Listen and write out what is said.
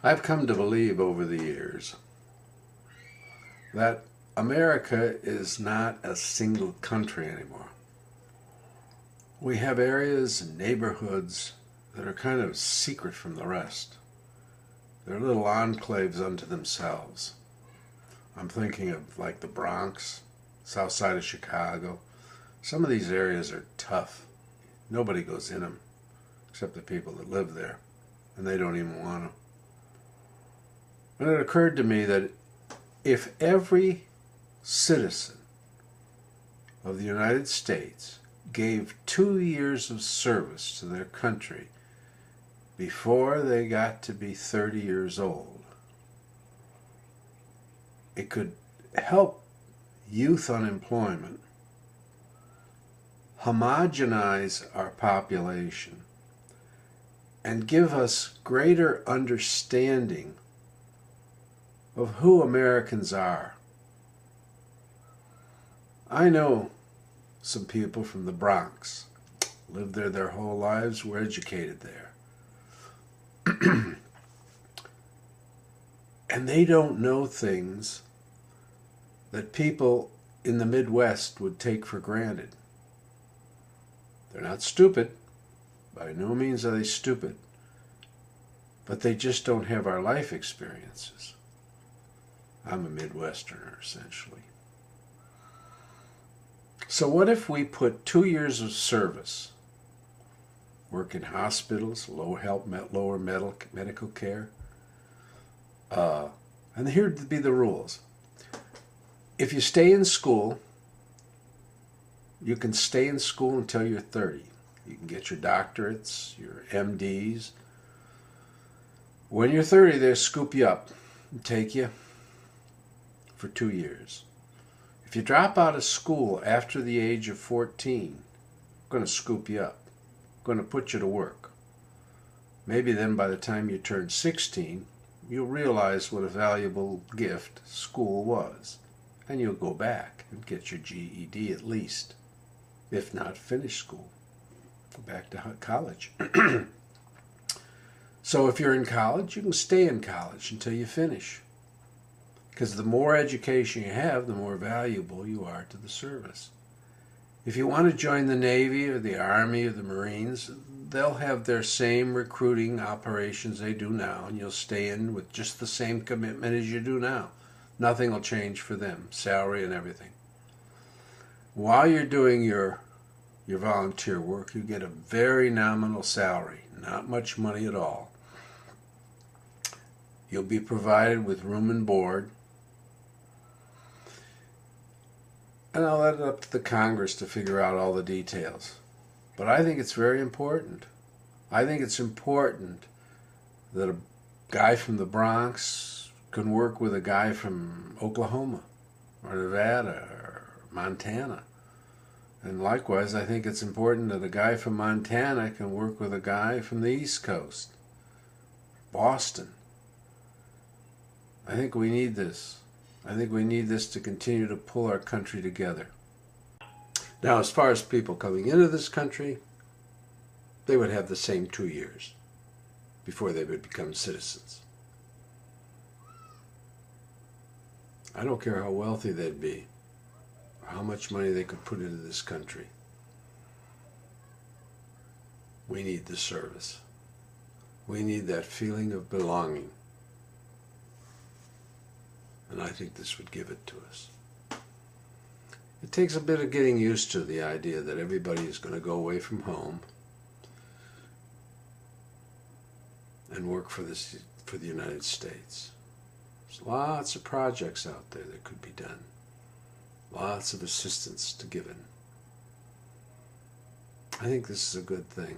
I've come to believe over the years that America is not a single country anymore. We have areas and neighborhoods that are kind of secret from the rest. They're little enclaves unto themselves. I'm thinking of like the Bronx, south side of Chicago. Some of these areas are tough. Nobody goes in them except the people that live there, and they don't even want to. And it occurred to me that if every citizen of the United States gave 2 years of service to their country before they got to be 30 years old, it could help youth unemployment, homogenize our population, and give us greater understanding of who Americans are. I know some people from the Bronx, lived there their whole lives, were educated there. And they don't know things that people in the Midwest would take for granted. They're not stupid. By no means are they stupid. But they just don't have our life experiences. I'm a Midwesterner, essentially. So what if we put 2 years of service, work in hospitals, lower medical care, and here'd be the rules. If you stay in school, you can stay in school until you're 30. You can get your doctorates, your MDs. When you're 30, they'll scoop you up and take you for 2 years. If you drop out of school after the age of 14, I'm going to scoop you up. I'm going to put you to work. Maybe then by the time you turn 16, you'll realize what a valuable gift school was. And you'll go back and get your GED at least. If not, finish school. Go back to college. So if you're in college, you can stay in college until you finish. Because the more education you have, the more valuable you are to the service. If you want to join the Navy or the Army or the Marines, they'll have their same recruiting operations they do now, and you'll stay in with just the same commitment as you do now. Nothing will change for them, salary and everything. While you're doing your volunteer work, you get a very nominal salary, not much money at all. You'll be provided with room and board. And I'll let it up to the Congress to figure out all the details. But I think it's very important. I think it's important that a guy from the Bronx can work with a guy from Oklahoma or Nevada or Montana. And likewise, I think it's important that a guy from Montana can work with a guy from the East Coast, Boston. I think we need this. I think we need this to continue to pull our country together. Now, as far as people coming into this country, they would have the same 2 years before they would become citizens. I don't care how wealthy they'd be, or how much money they could put into this country. We need the service. We need that feeling of belonging. And I think this would give it to us. It takes a bit of getting used to the idea that everybody is going to go away from home and work for the United States. There's lots of projects out there that could be done. Lots of assistance to given. I think this is a good thing.